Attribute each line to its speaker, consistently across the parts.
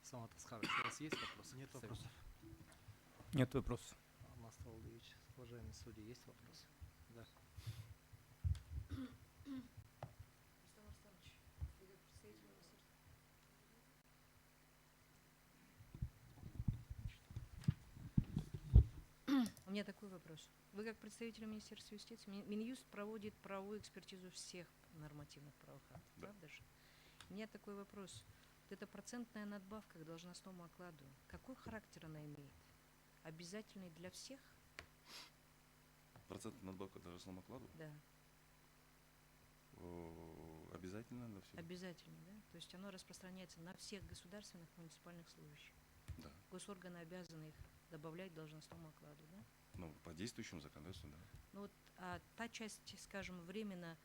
Speaker 1: Самат Аскарович, у вас есть вопросы?
Speaker 2: Нет вопросов.
Speaker 3: Нет вопросов.
Speaker 1: Алмаз Талдыевич, уважаемые судьи, есть вопросы? Да.
Speaker 4: У меня такой вопрос. Вы как представитель Министерства юстиции, Минюст проводит правовую экспертизу всех нормативных правовых актов,
Speaker 5: Да.
Speaker 4: правда же? У меня такой вопрос. Вот эта процентная надбавка к должностному окладу, какой характер она имеет? Обязательный для всех?
Speaker 5: Процентная надбавка к должностному окладу
Speaker 4: Да,
Speaker 5: обязательно для всех?
Speaker 4: обязательно, да? То есть оно распространяется на всех государственных муниципальных служащих.
Speaker 5: Да.
Speaker 4: Госорганы обязаны их добавлять к должностному окладу, да?
Speaker 5: Ну, по действующему законодательству, да.
Speaker 4: Ну вот, а та часть, скажем, временно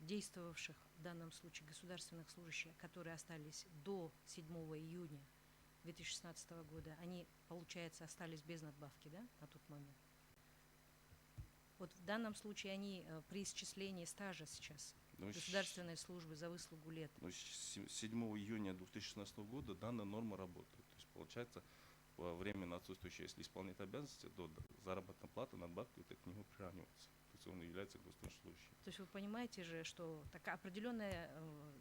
Speaker 4: действовавших в данном случае государственных служащих, которые остались до 7 июня 2016 года, они, получается, остались без надбавки, да, на тот момент? Вот в данном случае они при исчислении стажа сейчас
Speaker 5: Ну,
Speaker 4: государственной службы за выслугу лет.
Speaker 5: Ну, с 7 июня 2016 года данная норма работает. То есть, получается, во временно отсутствующее, если исполняет обязанности, то заработная плата, надбавка, это к нему приравнивается. То есть он является государственным служащим.
Speaker 4: То есть вы понимаете же, что такая определенная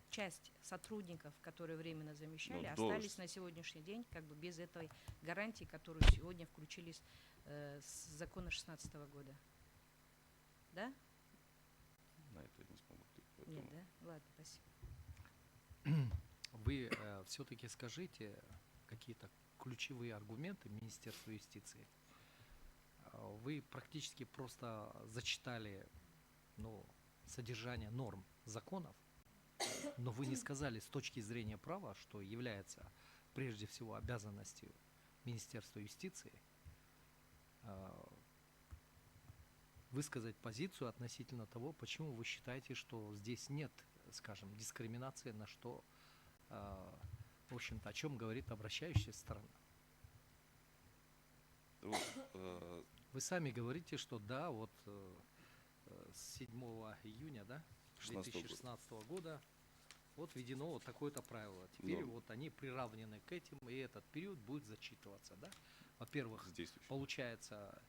Speaker 4: часть сотрудников, которые временно замещали,
Speaker 5: Ну,
Speaker 4: остались на сегодняшний день как бы без этой гарантии, которую сегодня включились с закона 2016 года. Да?
Speaker 5: На это я не смогу ответить.
Speaker 4: Нет,
Speaker 5: Поэтому
Speaker 4: да? Ладно, спасибо.
Speaker 1: Вы все-таки скажите какие-то ключевые аргументы Министерства юстиции. Вы практически просто зачитали содержание норм законов, но вы не сказали с точки зрения права, что является прежде всего обязанностью Министерства юстиции, высказать позицию относительно того, почему вы считаете, что здесь нет, скажем, дискриминации, на что, в общем-то, о чем говорит обращающаяся сторона. Вы сами говорите, что да, вот с 7 июня, да, 2016 года вот введено вот такое-то правило. Теперь вот они приравнены к этим, и этот период будет зачитываться, да. Во-первых, получается,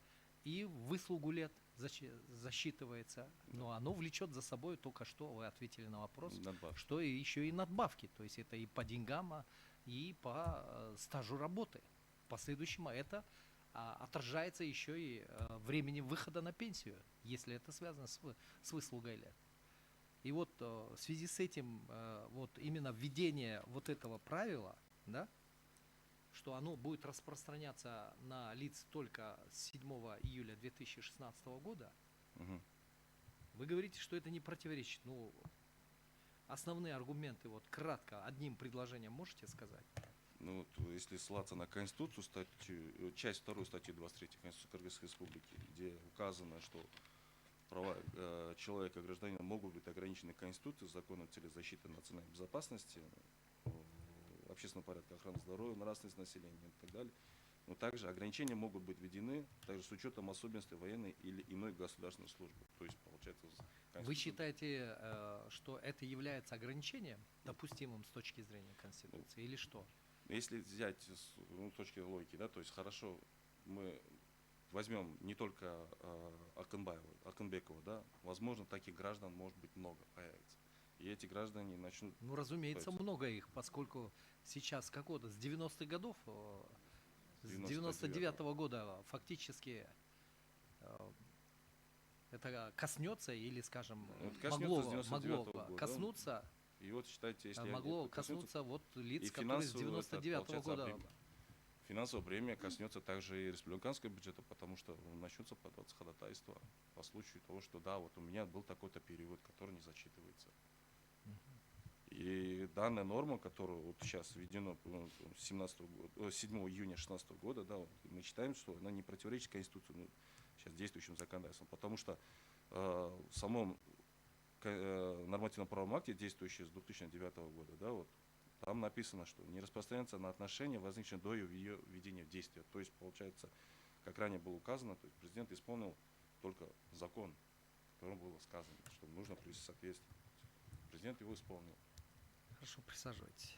Speaker 1: и выслугу лет засчитывается, но оно влечет за собой только что, вы ответили на вопрос,
Speaker 5: надбавки.
Speaker 1: что и еще и надбавки, то есть это и по деньгам, и по стажу работы. Последующему это отражается еще и времени выхода на пенсию, если это связано с выслугой лет. И вот в связи с этим вот именно введение вот этого правила, да, что оно будет распространяться на лиц только с 7 июля 2016 года, вы говорите, что это не противоречит. Ну, основные аргументы, вот кратко, одним предложением можете сказать?
Speaker 5: Ну, вот, если ссылаться на Конституцию, часть 2 статьи 23 Конституции Кыргызской Республики, где указано, что права человека и гражданина могут быть ограничены Конституцией, законом в целях защиты национальной безопасности, общественного порядка, охраны здоровья, нравственности населения и так далее. Но также ограничения могут быть введены также с учетом особенностей военной или иной государственной службы. То есть, получается,
Speaker 1: вы считаете, что это является ограничением, допустимым с точки зрения Конституции, или что?
Speaker 5: Если взять с точки логики, да, то есть хорошо, мы возьмем не только Акынбекова, да, возможно, таких граждан может быть много появится. И эти граждане начнут...
Speaker 1: Ну, разумеется, много их, поскольку сейчас какого-то с 90-х годов, с 99-го года фактически это коснется или, скажем, могло коснуться,
Speaker 5: да? И вот считайте, если
Speaker 1: могло коснуться вот лиц, которые с 99-го года.
Speaker 5: Финансовое бремя коснется также и республиканского бюджета, потому что начнутся подаваться ходатайства по случаю того, что да, вот у меня был такой-то период, который не зачитывается. И данная норма, которая вот сейчас введена 7 июня 2016 года, да, мы считаем, что она не противоречит Конституции, ну, сейчас действующим законодательством, потому что в самом нормативном правовом акте, действующем с 2009 года, да, вот, там написано, что не распространяется на отношения, возникшие до ее введения в действие. То есть, получается, как ранее было указано, то есть президент исполнил только закон, в котором было сказано, что нужно привести в соответствие. Президент его исполнил.
Speaker 1: Хорошо, присаживайтесь.